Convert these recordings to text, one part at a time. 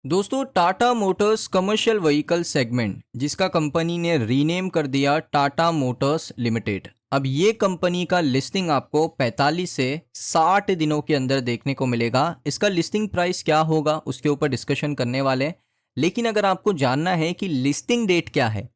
दोस्तों Tata Motors commercial vehicle segment जिसका company ने रीनेम कर दिया टाटा मोटर्स लिमिटेड। अब ये कंपनी का लिस्टिंग आपको 45 से 60 दिनों के अंदर देखने को मिलेगा। इसका लिस्टिंग प्राइस क्या होगा उसके ऊपर डिस्कशन करने वाले हैं। लेकिन अगर आपको जानना है कि लिस्टिंग डेट क्या है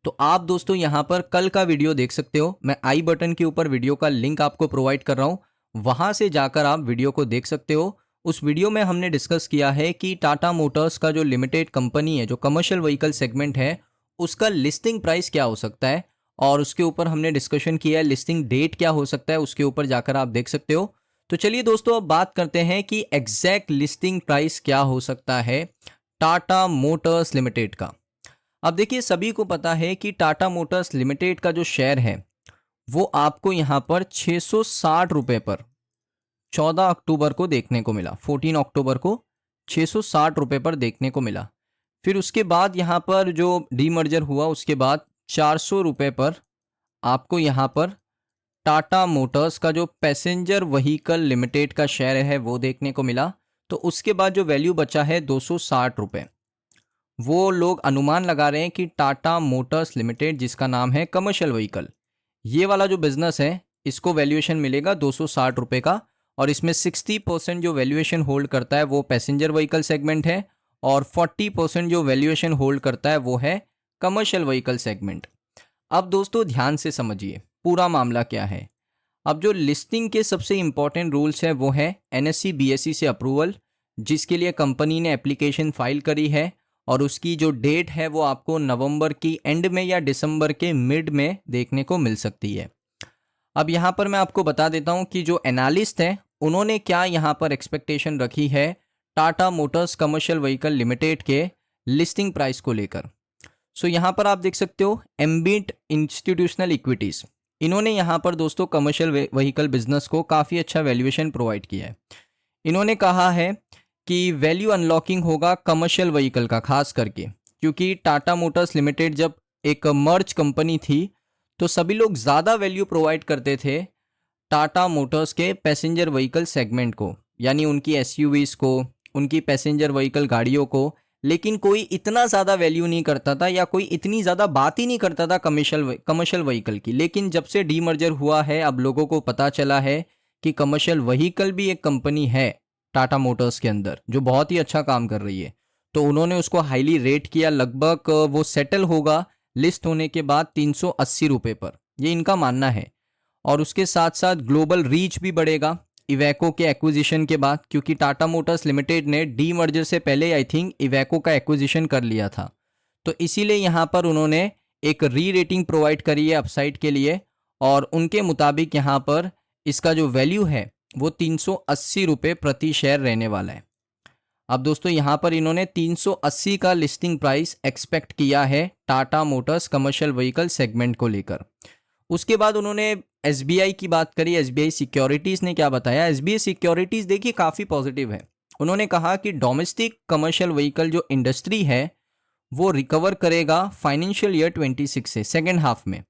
तो आप दोस्तों यहाँ पर कल का वीडियो देख सकते हो। मैं आई बटन के ऊपर वीडियो का लिंक आपको प्रोवाइड कर रहा हूँ, वहाँ से जाकर आप वीडियो को देख सकते हो। उस वीडियो में हमने डिस्कस किया है कि टाटा मोटर्स का जो लिमिटेड कंपनी है, जो कमर्शियल व्हीकल सेगमेंट है, उसका लिस्टिंग प्राइस क्या हो सकता है और उसके ऊपर हमने डिस्कशन किया है लिस्टिंग डेट क्या हो सकता है, उसके ऊपर जाकर आप देख सकते हो। तो चलिए दोस्तों अब बात करते हैं कि एग्जैक्ट लिस्टिंग प्राइस क्या हो सकता है टाटा मोटर्स लिमिटेड का। अब देखिए सभी को पता है कि टाटा मोटर्स लिमिटेड का जो शेयर है वो आपको यहाँ पर 660 रुपये पर 14 अक्टूबर को देखने को मिला। 14 अक्टूबर को 660 रुपये पर देखने को मिला। फिर उसके बाद यहाँ पर जो डीमर्जर हुआ उसके बाद 400 रुपये पर आपको यहाँ पर टाटा मोटर्स का जो पैसेंजर व्हीकल लिमिटेड का शेयर है वो देखने को मिला। तो उसके बाद जो वैल्यू बचा है 260 रुपये, वो लोग अनुमान लगा रहे हैं कि टाटा मोटर्स लिमिटेड जिसका नाम है कमर्शियल व्हीकल, ये वाला जो बिजनेस है इसको वैल्यूएशन मिलेगा 260 रुपये का। और इसमें 60% जो वैल्यूएशन होल्ड करता है वो पैसेंजर व्हीकल सेगमेंट है और 40% जो वैल्यूएशन होल्ड करता है वो है कमर्शियल व्हीकल सेगमेंट। अब दोस्तों ध्यान से समझिए पूरा मामला क्या है। अब जो लिस्टिंग के सबसे इंपॉर्टेंट रूल्स है वो है एनएससी बीएसई से अप्रूवल, जिसके लिए कंपनी ने एप्लीकेशन फाइल करी है और उसकी जो डेट है वो आपको नवंबर की एंड में या दिसंबर के मिड में देखने को मिल सकती है। अब यहाँ पर मैं आपको बता देता हूँ कि जो एनालिस्ट हैं उन्होंने क्या यहाँ पर एक्सपेक्टेशन रखी है Tata Motors commercial vehicle limited के लिस्टिंग प्राइस को लेकर। सो यहाँ पर आप देख सकते हो एम्बिट इंस्टीट्यूशनल इक्विटीज़, इन्होंने यहाँ पर दोस्तों कमर्शियल व्हीकल बिजनेस को काफ़ी अच्छा वैल्यूएशन प्रोवाइड किया है। इन्होंने कहा है कि वैल्यू अनलॉकिंग होगा कमर्शियल व्हीकल का, खास करके क्योंकि टाटा मोटर्स लिमिटेड जब एक मर्ज कंपनी थी तो सभी लोग ज़्यादा वैल्यू प्रोवाइड करते थे टाटा मोटर्स के पैसेंजर व्हीकल सेगमेंट को, यानी उनकी एसयूवीज़ को, उनकी पैसेंजर व्हीकल गाड़ियों को। लेकिन कोई इतना ज़्यादा वैल्यू नहीं करता था या कोई इतनी ज़्यादा बात ही नहीं करता था कमर्शियल व्हीकल की। लेकिन जब से डीमर्जर हुआ है अब लोगों को पता चला है कि कमर्शियल व्हीकल भी एक कंपनी है टाटा मोटर्स के अंदर जो बहुत ही अच्छा काम कर रही है। तो उन्होंने उसको हाईली रेट किया, लगभग वो सेटल होगा लिस्ट होने के बाद 380 रुपये पर, ये इनका मानना है। और उसके साथ साथ ग्लोबल रीच भी बढ़ेगा इवैको के एक्विजिशन के बाद, क्योंकि टाटा मोटर्स लिमिटेड ने डी मर्जर से पहले आई थिंक इवैको का एक्विजिशन कर लिया था। तो इसीलिए यहाँ पर उन्होंने एक री रेटिंग प्रोवाइड करी है अपसाइड के लिए और उनके मुताबिक यहाँ पर इसका जो वैल्यू है वो 380 रुपये प्रति शेयर रहने वाला है। अब दोस्तों यहाँ पर इन्होंने 380 का लिस्टिंग प्राइस एक्सपेक्ट किया है Tata Motors commercial vehicle segment को लेकर। उसके बाद उन्होंने एसबीआई की बात करी। एसबीआई सिक्योरिटीज़ ने क्या बताया? एसबीआई सिक्योरिटीज़ देखिए काफ़ी पॉजिटिव है। उन्होंने कहा कि डोमेस्टिक कमर्शियल व्हीकल जो इंडस्ट्री है वो रिकवर करेगा फाइनेंशियल ईयर 26 से सेकेंड हाफ में।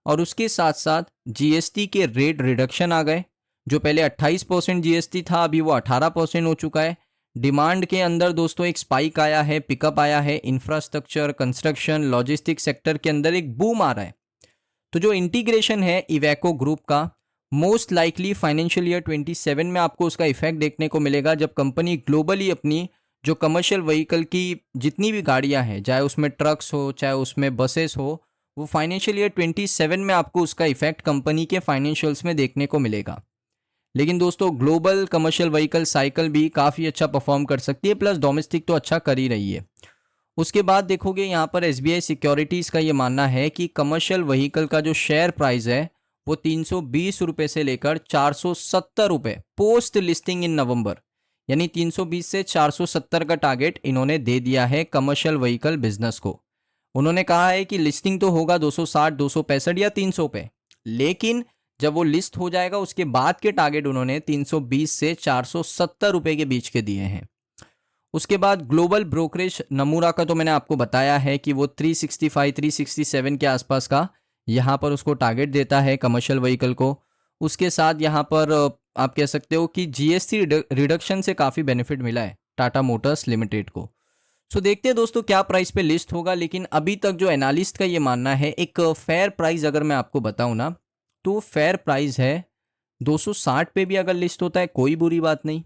और उसके साथ साथ जीएसटी के रेट रिडक्शन आ गए, जो पहले 28% जीएसटी था अभी वो 18% हो चुका है। डिमांड के अंदर दोस्तों एक स्पाइक आया है, पिकअप आया है। इंफ्रास्ट्रक्चर, कंस्ट्रक्शन, लॉजिस्टिक सेक्टर के अंदर एक बूम आ रहा है। तो जो इंटीग्रेशन है इवैको ग्रुप का, मोस्ट लाइकली फाइनेंशियल ईयर 27 में आपको उसका इफेक्ट देखने को मिलेगा, जब कंपनी ग्लोबली अपनी जो कमर्शियल व्हीकल की जितनी भी गाड़ियां हैं, चाहे उसमें ट्रक्स हो चाहे उसमें बसेस हो, वो फाइनेंशियल ईयर 27 में आपको उसका इफेक्ट कंपनी के फाइनेंशियल्स में देखने को मिलेगा। लेकिन दोस्तों ग्लोबल कमर्शियल व्हीकल साइकिल भी काफ़ी अच्छा परफॉर्म कर सकती है, प्लस डोमेस्टिक तो अच्छा कर ही रही है। उसके बाद देखोगे यहाँ पर एसबीआई सिक्योरिटीज़ का ये मानना है कि कमर्शियल व्हीकल का जो शेयर प्राइस है वो 320 रुपये से लेकर 470 रुपये पोस्ट लिस्टिंग इन नवंबर, यानी 320 से 470 का टारगेट इन्होंने दे दिया है कमर्शियल व्हीकल बिजनेस को। उन्होंने कहा है कि लिस्टिंग तो होगा 260, 265 या 300 पे, लेकिन जब वो लिस्ट हो जाएगा उसके बाद के टारगेट उन्होंने 320 से 470 रुपये के बीच के दिए हैं। उसके बाद ग्लोबल ब्रोकरेज नमूरा का तो मैंने आपको बताया है कि वो 365, 367 के आसपास का यहाँ पर उसको टारगेट देता है कमर्शियल व्हीकल को। उसके साथ यहाँ पर आप कह सकते हो कि जीएसटी रिडक्शन से काफ़ी बेनिफिट मिला है टाटा मोटर्स लिमिटेड को। सो देखते हैं दोस्तों क्या प्राइस पे लिस्ट होगा, लेकिन अभी तक जो एनालिस्ट का ये मानना है, एक फेयर प्राइस अगर मैं आपको बताऊं ना, तो फेयर प्राइस है 260 पे भी अगर लिस्ट होता है कोई बुरी बात नहीं,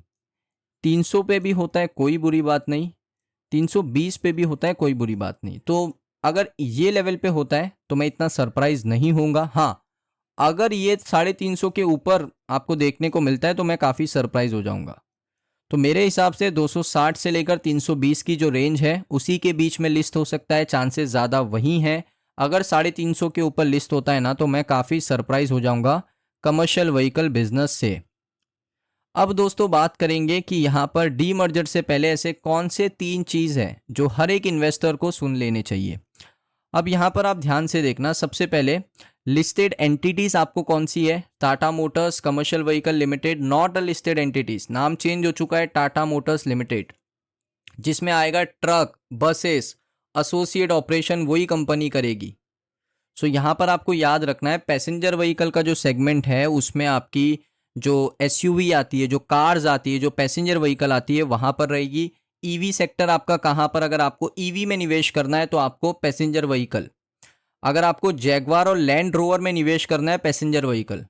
300 पे भी होता है कोई बुरी बात नहीं, 320 पे भी होता है कोई बुरी बात नहीं। तो अगर ये लेवल पे होता है तो मैं इतना सरप्राइज नहीं होऊंगा। हाँ, अगर ये 350 के ऊपर आपको देखने को मिलता है तो मैं काफ़ी सरप्राइज हो जाऊंगा। तो मेरे हिसाब से 260 से लेकर 320 की जो रेंज है उसी के बीच में लिस्ट हो सकता है, चांसेस ज़्यादा वही हैं। अगर 350 के ऊपर लिस्ट होता है ना तो मैं काफ़ी सरप्राइज हो जाऊंगा कमर्शियल व्हीकल बिजनेस से। अब दोस्तों बात करेंगे कि यहाँ पर डी मर्जर से पहले ऐसे कौन से 3 चीज़ है जो हर एक इन्वेस्टर को सुन लेने चाहिए। अब यहाँ पर आप ध्यान से देखना, सबसे पहले लिस्टेड एंटिटीज आपको कौन सी है, Tata Motors commercial vehicle limited, not a listed entities, नाम चेंज हो चुका है, टाटा मोटर्स लिमिटेड, जिसमें आएगा ट्रक बसेस एसोसिएट ऑपरेशन वही कंपनी करेगी। सो यहाँ पर आपको याद रखना है पैसेंजर व्हीकल का जो सेगमेंट है उसमें आपकी जो एसयूवी आती है, जो कार्स आती है, जो पैसेंजर व्हीकल आती है वहाँ पर रहेगी। ईवी सेक्टर आपका कहाँ पर, अगर आपको ईवी में निवेश करना है तो आपको पैसेंजर व्हीकल, अगर आपको जैगवार और लैंड रोवर में निवेश करना है पैसेंजर व्हीकल,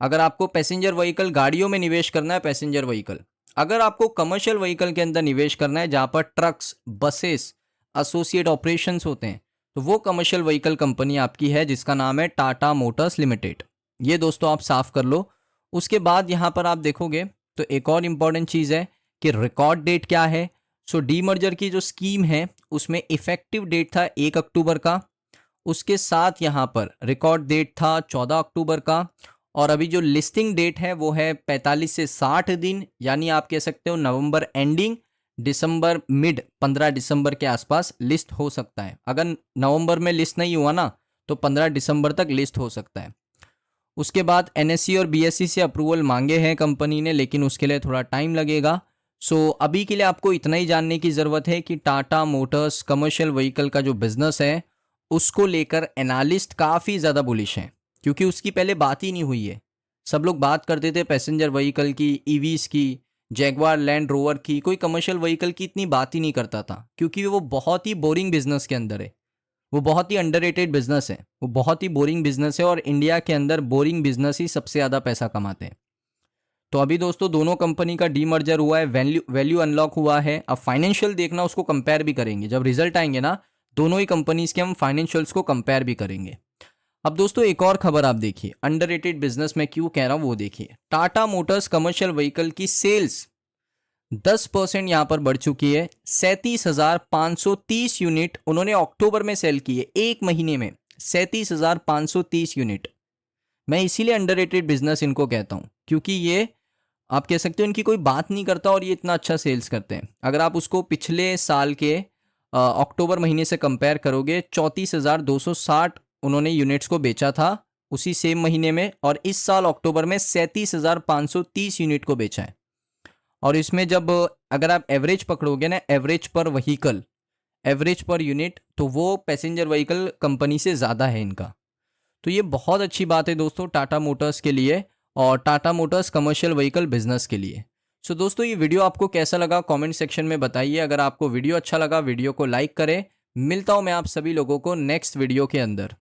अगर आपको पैसेंजर व्हीकल गाड़ियों में निवेश करना है पैसेंजर व्हीकल, अगर आपको कमर्शियल व्हीकल के अंदर निवेश करना है जहाँ पर ट्रक्स बसेस एसोसिएट ऑपरेशंस होते हैं, तो वो कमर्शियल व्हीकल कंपनी आपकी है जिसका नाम है टाटा मोटर्स लिमिटेड। ये दोस्तों आप साफ कर लो। उसके बाद यहाँ पर आप देखोगे तो एक और इम्पॉर्टेंट चीज़ है कि रिकॉर्ड डेट क्या है। सो डीमर्जर की जो स्कीम है उसमें इफेक्टिव डेट था 1 अक्टूबर का, उसके साथ यहाँ पर रिकॉर्ड डेट था 14 अक्टूबर का, और अभी जो लिस्टिंग डेट है वो है 45 से 60 दिन, यानी आप कह सकते हो नवंबर एंडिंग दिसंबर मिड 15 दिसंबर के आसपास लिस्ट हो सकता है। अगर नवंबर में लिस्ट नहीं हुआ ना तो 15 दिसंबर तक लिस्ट हो सकता है। उसके बाद एनएससी और बीएसई से अप्रूवल मांगे हैं कंपनी ने, लेकिन उसके लिए थोड़ा टाइम लगेगा। सो अभी के लिए आपको इतना ही जानने की ज़रूरत है कि टाटा मोटर्स कमर्शियल व्हीकल का जो बिज़नेस है उसको लेकर एनालिस्ट काफ़ी ज़्यादा बुलिश हैं, क्योंकि उसकी पहले बात ही नहीं हुई है। सब लोग बात करते थे पैसेंजर व्हीकल की, ईवीज़ की, जैगवार लैंड रोवर की, कोई कमर्शियल व्हीकल की इतनी बात ही नहीं करता था, क्योंकि वो बहुत ही बोरिंग बिजनेस के अंदर है, वो बहुत ही अंडररेटेड बिजनेस है, वो बहुत ही बोरिंग बिजनेस है, और इंडिया के अंदर बोरिंग बिजनेस ही सबसे ज़्यादा पैसा कमाते हैं। तो अभी दोस्तों दोनों कंपनी का डीमर्जर हुआ है, वैल्यू अनलॉक हुआ है। अब फाइनेंशियल देखना, उसको कंपेयर भी करेंगे, जब रिजल्ट आएंगे ना दोनों ही कंपनीज के हम फाइनेंशियल्स को कंपेयर भी करेंगे। अब दोस्तों एक और खबर आप देखिए, अंडररेटेड बिजनेस में क्यों कह रहा हूं वो देखिए। टाटा मोटर्स कमर्शियल व्हीकल की सेल्स 10% यहां पर बढ़ चुकी है। 37,530 यूनिट उन्होंने अक्टूबर में सेल की है, एक महीने में 37,530 यूनिट। मैं इसीलिए अंडररेटेड बिजनेस इनको कहता हूं, क्योंकि ये आप कह सकते हो इनकी कोई बात नहीं करता और ये इतना अच्छा सेल्स करते हैं। अगर आप उसको पिछले साल के अक्टूबर महीने से कंपेयर करोगे, 34,260 उन्होंने यूनिट्स को बेचा था उसी सेम महीने में, और इस साल अक्टूबर में 37,530 यूनिट को बेचा है। और इसमें जब अगर आप एवरेज पकड़ोगे ना, एवरेज पर व्हीकल, एवरेज पर यूनिट, तो वो पैसेंजर व्हीकल कंपनी से ज़्यादा है इनका। तो ये बहुत अच्छी बात है दोस्तों टाटा मोटर्स के लिए और Tata Motors commercial vehicle business के लिए। सो दोस्तों ये वीडियो आपको कैसा लगा कमेंट सेक्शन में बताइए। अगर आपको वीडियो अच्छा लगा वीडियो को लाइक करें। मिलता हूं मैं आप सभी लोगों को नेक्स्ट वीडियो के अंदर।